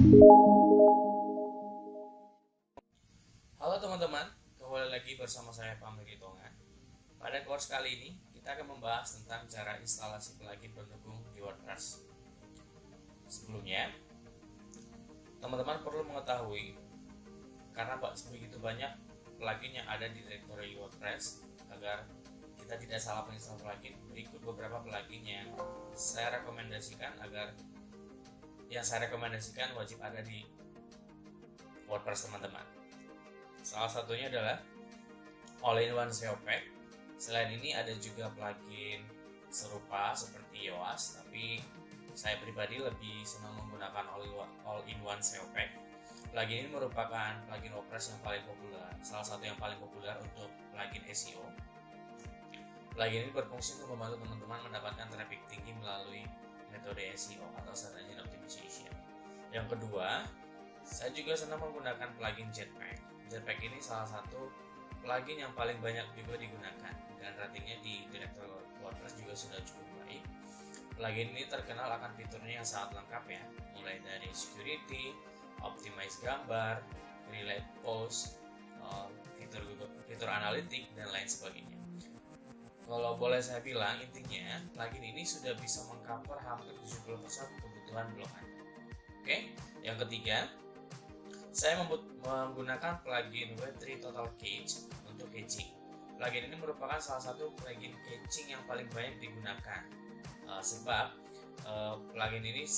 Halo teman-teman, kembali lagi bersama saya Pak Meri Tongan. Pada course kali ini, kita akan membahas tentang cara instalasi plugin pendukung di WordPress. Sebelumnya, teman-teman perlu mengetahui, karena begitu banyak plugin yang ada di direktori WordPress, agar kita tidak salah menginstal plugin, berikut beberapa plugin yang saya rekomendasikan wajib ada di WordPress teman-teman. Salah satunya adalah All-in-One SEO Pack. Selain ini ada juga plugin serupa seperti Yoast, tapi saya pribadi lebih senang menggunakan All-in-One SEO Pack. Plugin ini merupakan plugin WordPress yang paling populer, salah satu yang paling populer untuk plugin SEO. Plugin ini berfungsi untuk membantu teman-teman mendapatkan traffic tinggi melalui metode SEO atau Search Engine Optimization. Yang kedua, saya juga senang menggunakan plugin Jetpack. Jetpack ini salah satu plugin yang paling banyak juga digunakan dan ratingnya di direktur WordPress juga sudah cukup baik. Plugin ini terkenal akan fiturnya yang sangat lengkap ya, mulai dari security, optimize gambar, relate post, fitur analitik dan lain sebagainya. Kalau boleh saya bilang, intinya plugin ini sudah bisa mengcover hampir 70% kebutuhan blog Anda. Oke, yang ketiga, saya menggunakan plugin Web3 Total Cache untuk caching. Plugin ini merupakan salah satu plugin caching yang paling banyak digunakan, sebab plugin ini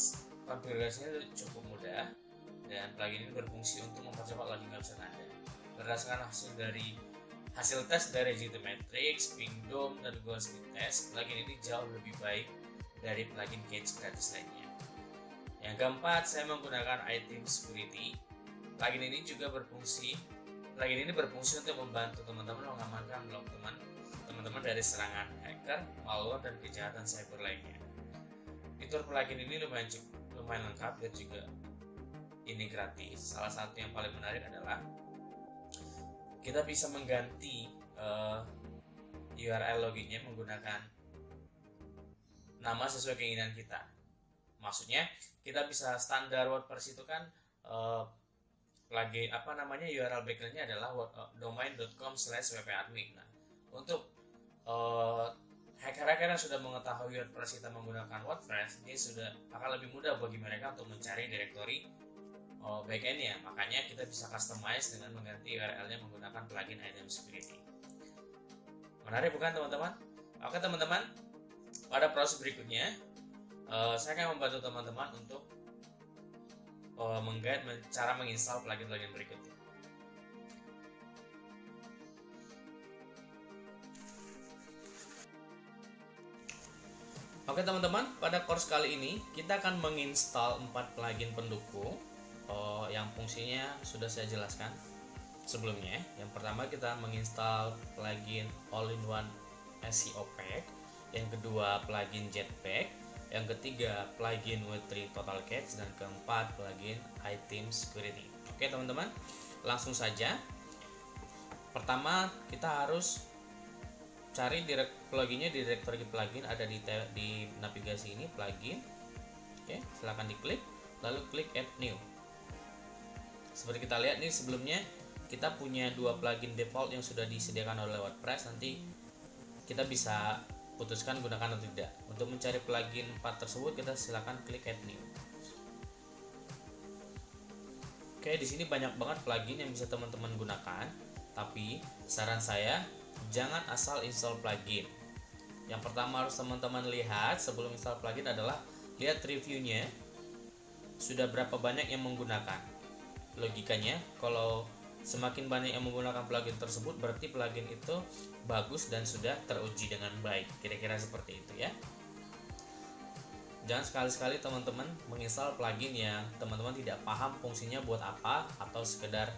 konfigurasinya cukup mudah dan plugin ini berfungsi untuk mempercepat loading website Anda. Berdasarkan hasil tes dari GTmetrix, Pingdom, dan Google Speed Test, plugin ini jauh lebih baik dari plugin cache gratis lainnya. Yang keempat, saya menggunakan iThemes Security. Plugin ini berfungsi untuk membantu teman-teman mengamankan blog teman-teman dari serangan hacker, malware, dan kejahatan cyber lainnya. Fitur plugin ini lumayan lengkap dan juga ini gratis. Salah satu yang paling menarik adalah kita bisa mengganti URL loginnya menggunakan nama sesuai keinginan kita. Maksudnya kita bisa standar WordPress itu kan URL backgroundnya adalah domain.com/wp-admin. Nah, untuk hacker-hacker yang sudah mengetahui WordPress kita menggunakan WordPress, ini sudah akan lebih mudah bagi mereka untuk mencari direktori backend-nya. Makanya kita bisa customize dengan mengganti URL-nya menggunakan plugin iThemes Security. Menarik bukan teman-teman? Oke teman-teman, pada proses berikutnya saya akan membantu teman-teman untuk meng-guide cara menginstal plugin-plugin berikutnya. Oke teman-teman, pada course kali ini kita akan menginstal 4 plugin pendukung yang fungsinya sudah saya jelaskan sebelumnya. Yang pertama kita menginstal plugin All-in-One SEO Pack, yang kedua plugin Jetpack, yang ketiga plugin Web3 Total Cache, dan keempat plugin iThemes Security. Oke teman-teman, langsung saja. Pertama kita harus cari pluginnya di direktori plugin, ada di navigasi ini plugin. Oke, silahkan diklik, lalu klik add new. Seperti kita lihat nih, sebelumnya kita punya 2 plugin default yang sudah disediakan oleh WordPress. Nanti kita bisa putuskan gunakan atau tidak. Untuk mencari plugin 4 tersebut, kita silakan klik add new. Oke, di sini banyak banget plugin yang bisa teman-teman gunakan, tapi saran saya jangan asal install plugin. Yang pertama harus teman-teman lihat sebelum install plugin adalah lihat reviewnya, sudah berapa banyak yang menggunakan. Logikanya, kalau semakin banyak yang menggunakan plugin tersebut, berarti plugin itu bagus dan sudah teruji dengan baik. Kira-kira seperti itu ya. Jangan sekali-sekali teman-teman menginstal plugin yang teman-teman tidak paham fungsinya buat apa, atau sekedar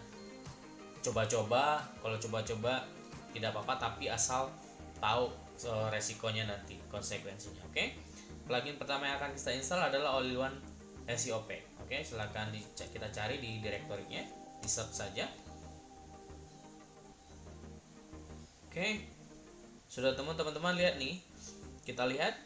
coba-coba. Kalau coba-coba tidak apa-apa, tapi asal tahu resikonya nanti, konsekuensinya. Oke. Plugin pertama yang akan kita install adalah All-in-One SEO Pack. Oke, silakan kita cari di direktorinya, di search saja. Oke, sudah teman-teman lihat nih, kita lihat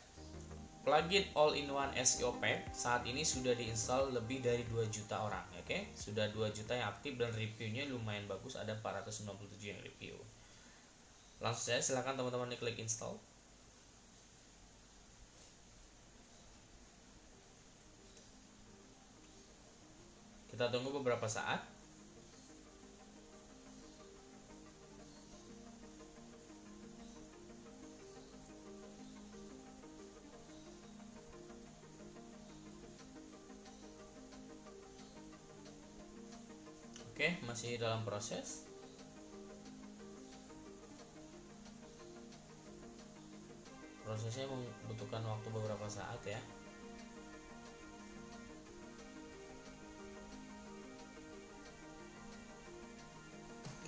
plugin all-in-one SEO Pack saat ini sudah diinstal lebih dari 2 juta orang, oke? Sudah 2 juta yang aktif dan reviewnya lumayan bagus, ada 497 yang review. Langsung saja silahkan teman-teman klik install. Kita tunggu beberapa saat. Oke, masih dalam proses. Prosesnya membutuhkan waktu beberapa saat ya.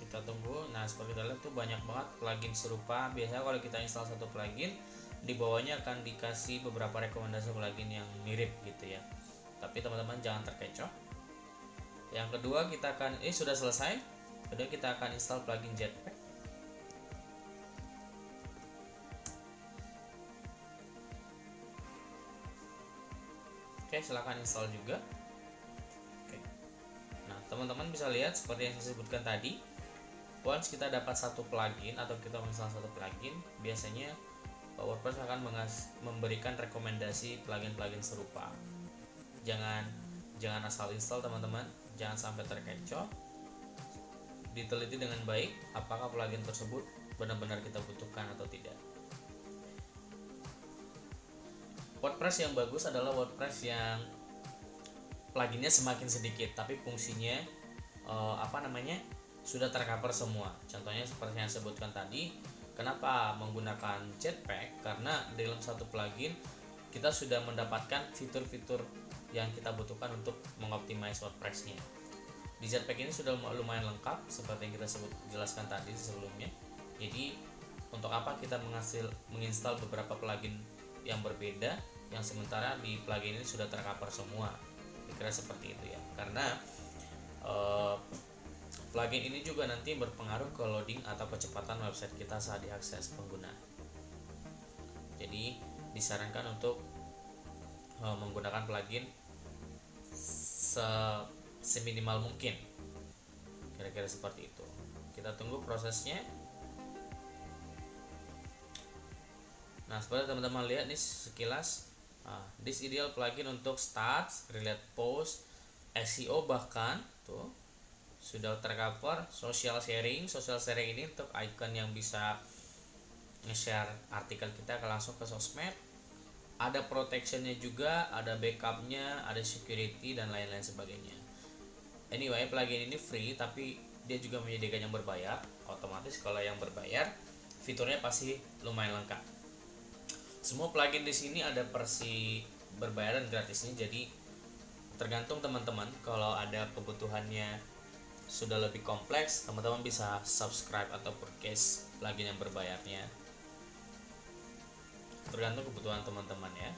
Kita tunggu. Nah, seperti kita lihat tuh banyak banget plugin serupa. Biasanya kalau kita install satu plugin, di bawahnya akan dikasih beberapa rekomendasi plugin yang mirip gitu ya. Tapi teman-teman jangan terkecoh. Yang kedua kita akan sudah selesai. Kedua kita akan install plugin Jetpack. Oke, silahkan install juga. Oke. Nah, teman-teman bisa lihat seperti yang saya sebutkan tadi. Once kita dapat satu plugin atau kita menginstal satu plugin, biasanya WordPress akan memberikan rekomendasi plugin-plugin serupa. Jangan asal install teman-teman. Jangan sampai terkecoh. Diteliti dengan baik apakah plugin tersebut benar-benar kita butuhkan atau tidak. WordPress yang bagus adalah WordPress yang pluginnya semakin sedikit tapi fungsinya sudah tercover semua. Contohnya seperti yang saya sebutkan tadi. Kenapa menggunakan Jetpack? Karena dalam satu plugin kita sudah mendapatkan fitur-fitur yang kita butuhkan untuk mengoptimize WordPress-nya. Di Jetpack ini sudah lumayan lengkap seperti yang kita jelaskan tadi sebelumnya. Jadi untuk apa kita menginstal beberapa plugin yang berbeda yang sementara di plugin ini sudah tercover semua? Kira-kira seperti itu ya. Karena plugin ini juga nanti berpengaruh ke loading atau kecepatan website kita saat diakses pengguna. Jadi disarankan untuk menggunakan plugin seminimal mungkin. Kira-kira seperti itu. Kita tunggu prosesnya. Nah, seperti teman-teman lihat nih sekilas, this ideal plugin untuk stats, relate post, SEO, bahkan tuh sudah tercover social sharing. Social sharing ini untuk icon yang bisa nge-share artikel kita langsung ke sosmed. Ada protectionnya juga, ada backupnya, ada security dan lain-lain sebagainya. Anyway, plugin ini free tapi dia juga menyediakan yang berbayar. Otomatis kalau yang berbayar fiturnya pasti lumayan lengkap. Semua plugin di sini ada versi berbayar dan gratisnya, jadi tergantung teman-teman. Kalau ada kebutuhannya sudah lebih kompleks, teman-teman bisa subscribe atau purchase plugin yang berbayarnya. Tergantung kebutuhan teman-teman ya.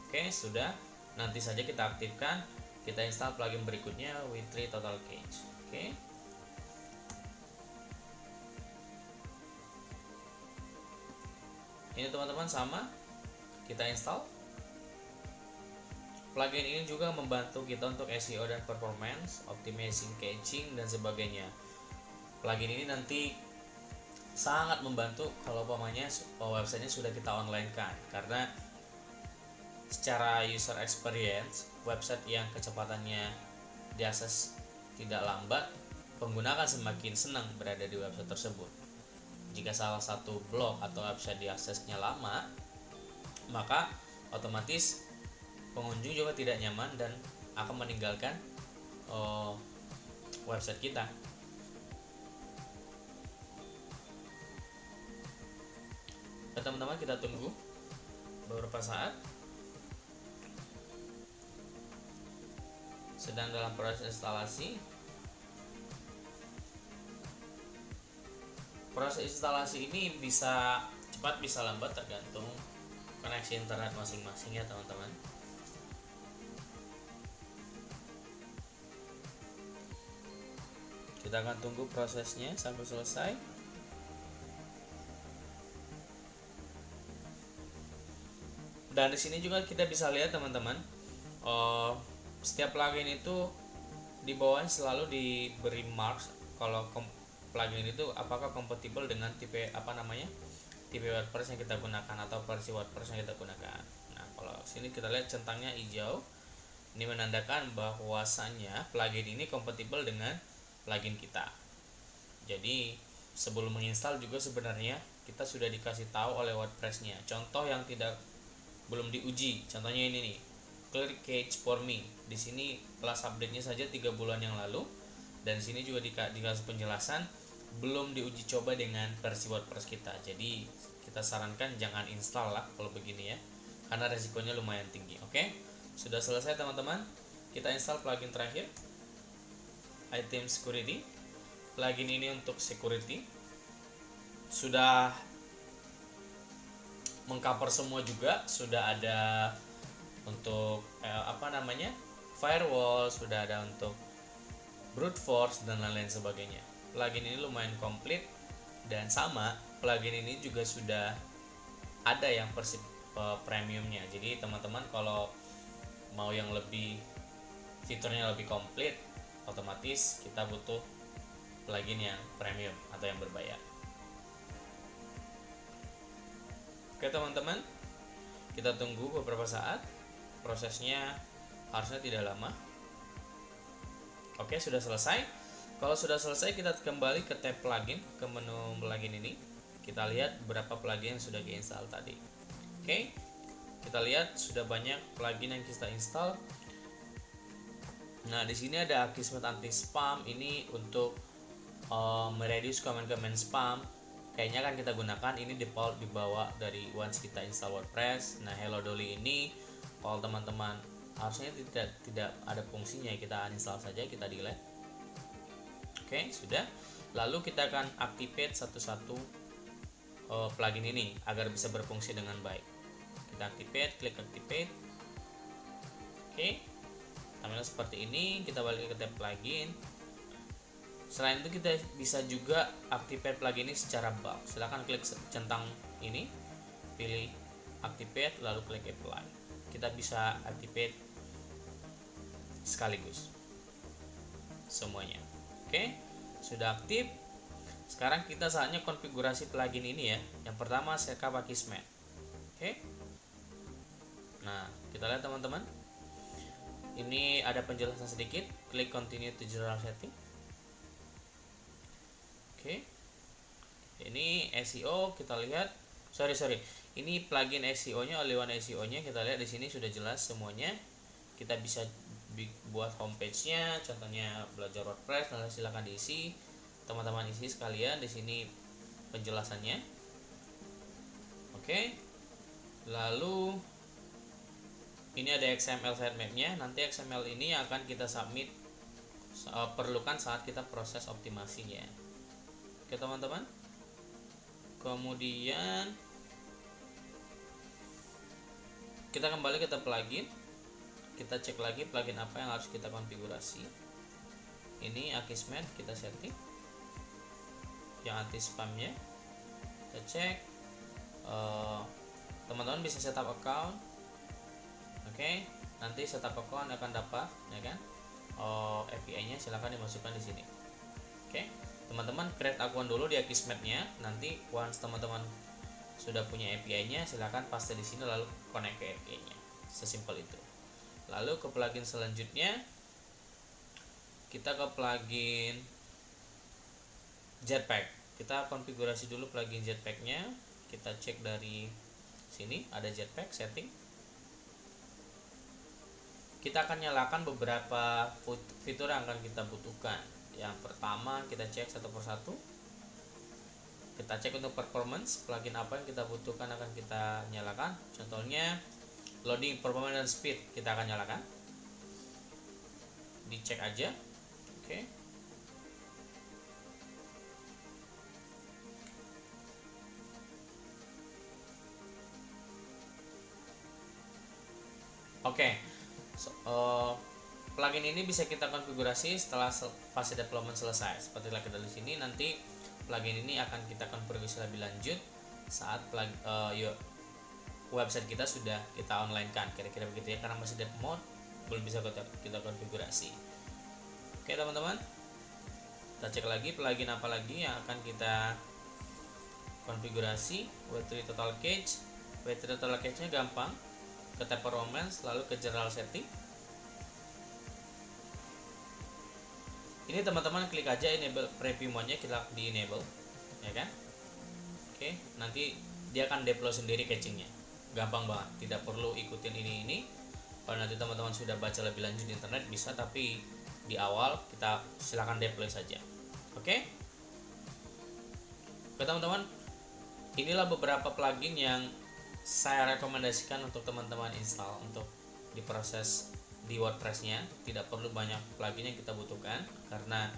Oke, sudah. Nanti saja kita aktifkan. Kita install plugin berikutnya, W3 Total Cache. Oke. Ini teman-teman sama. Kita install. Plugin ini juga membantu kita untuk SEO dan performance, optimizing caching dan sebagainya. Plugin ini nanti sangat membantu kalau umpamanya websitenya sudah kita online kan, karena secara user experience website yang kecepatannya diakses tidak lambat, pengguna akan semakin senang berada di website tersebut. Jika salah satu blog atau website diaksesnya lama, maka otomatis pengunjung juga tidak nyaman dan akan meninggalkan website kita. Teman-teman, kita tunggu beberapa saat. Sedang dalam proses instalasi. Proses instalasi ini bisa cepat bisa lambat tergantung koneksi internet masing-masing ya teman-teman. Kita akan tunggu prosesnya sampai selesai. Dan di sini juga kita bisa lihat teman-teman, setiap plugin itu di bawahnya selalu diberi marks kalau plugin itu apakah kompatibel dengan tipe tipe WordPress yang kita gunakan atau versi WordPress yang kita gunakan. Nah, kalau sini kita lihat centangnya hijau, ini menandakan bahwasannya plugin ini kompatibel dengan plugin kita. Jadi sebelum menginstal juga sebenarnya kita sudah dikasih tahu oleh WordPress-nya. Contoh yang belum diuji, contohnya ini nih, Clear Cache for Me. Di sini kelas update-nya saja 3 bulan yang lalu, dan di sini juga dikasih penjelasan belum diuji coba dengan versi WordPress kita. Jadi kita sarankan jangan install lah kalau begini ya, karena resikonya lumayan tinggi. Oke, sudah selesai teman-teman. Kita install plugin terakhir, Item Security. Plugin ini untuk security, sudah mengcover semua juga. Sudah ada untuk firewall, sudah ada untuk brute force dan lain-lain sebagainya. Plugin ini lumayan komplit, dan sama plugin ini juga sudah ada yang versi premiumnya. Jadi teman-teman kalau mau yang lebih fiturnya lebih komplit, otomatis kita butuh plugin yang premium atau yang berbayar. Oke teman-teman, kita tunggu beberapa saat. Prosesnya harusnya tidak lama. Oke, sudah selesai. Kalau sudah selesai, kita kembali ke tab plugin, ke menu plugin ini. Kita lihat berapa plugin yang sudah diinstal tadi. Oke, kita lihat sudah banyak plugin yang kita install. Nah, di sini ada Akismet anti spam. Ini untuk mereduce komen-komen spam. Kayaknya kan kita gunakan ini default dibawa dari once kita install WordPress. Nah, Hello Dolly ini kalau teman-teman harusnya tidak ada fungsinya, kita uninstall saja, kita delete. Oke, sudah. Lalu kita akan activate satu-satu plugin ini agar bisa berfungsi dengan baik. Kita activate, klik activate. Oke, tampilan seperti ini. Kita balik ke tab plugin. Selain itu kita bisa juga activate plugin ini secara bulk. Silahkan klik centang ini, pilih activate, lalu klik apply. Kita bisa activate sekaligus semuanya. Oke, sudah aktif. Sekarang kita saatnya konfigurasi plugin ini ya. Yang pertama setup Akismet. Oke. Nah, kita lihat teman-teman. Ini ada penjelasan sedikit. Klik continue to general setting. Oke. Ini SEO kita lihat. Sorry. Ini plugin SEO-nya, all-in-one SEO-nya kita lihat di sini sudah jelas semuanya. Kita bisa buat homepage-nya, contohnya belajar WordPress. Nah, silakan diisi. Teman-teman isi sekalian di sini penjelasannya. Oke. Lalu ini ada XML sitemap-nya. Nanti XML ini akan kita submit perlukan saat kita proses optimasinya. Oke teman-teman. Kemudian kita kembali ke tab plugin. Kita cek lagi plugin apa yang harus kita konfigurasi. Ini Akismet kita setting. Yang anti spamnya kita cek. Teman-teman bisa setup account. Oke, nanti setup account akan dapat ya kan API-nya, silahkan dimasukkan di sini. Oke, teman-teman create akun dulu di Akismet-nya. Nanti once teman-teman sudah punya API-nya, silahkan paste di sini lalu connect ke API-nya. Sesimpel itu. Lalu ke plugin selanjutnya, kita ke plugin Jetpack. Kita konfigurasi dulu plugin Jetpack-nya. Kita cek dari sini ada Jetpack setting. Kita akan nyalakan beberapa fitur yang akan kita butuhkan. Yang pertama kita cek satu persatu. Kita cek untuk performance, plugin apa yang kita butuhkan akan kita nyalakan. Contohnya loading, performance, dan speed kita akan nyalakan. Dicek aja. Oke. Plugin ini bisa kita konfigurasi setelah fase development selesai. Seperti kita di sini, nanti plugin ini akan kita konfigurasi lebih lanjut saat website kita sudah kita online kan, kira-kira begitu ya, karena masih dev mode belum bisa kita konfigurasi. Oke teman-teman, kita cek lagi plugin apa lagi yang akan kita konfigurasi. W3 total cache, W3 total cache nya gampang, ke tab performance lalu ke general setting. Ini teman-teman klik aja enable preview mode-nya, kita di enable ya kan. Oke, nanti dia akan deploy sendiri cachingnya, gampang banget, tidak perlu ikutin ini. Kalau nanti teman-teman sudah baca lebih lanjut di internet bisa, tapi di awal kita silahkan deploy saja. Oke teman-teman, inilah beberapa plugin yang saya rekomendasikan untuk teman-teman install untuk diproses di WordPress-nya. Tidak perlu banyak plugin yang kita butuhkan, karena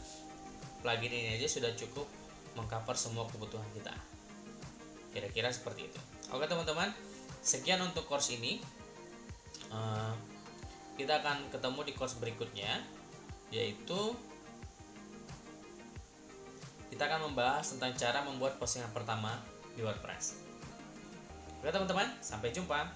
plugin ini aja sudah cukup mengcover semua kebutuhan kita. Kira-kira seperti itu. Oke teman-teman, sekian untuk course ini. Kita akan ketemu di course berikutnya, yaitu kita akan membahas tentang cara membuat postingan pertama di WordPress. Oke teman-teman, sampai jumpa.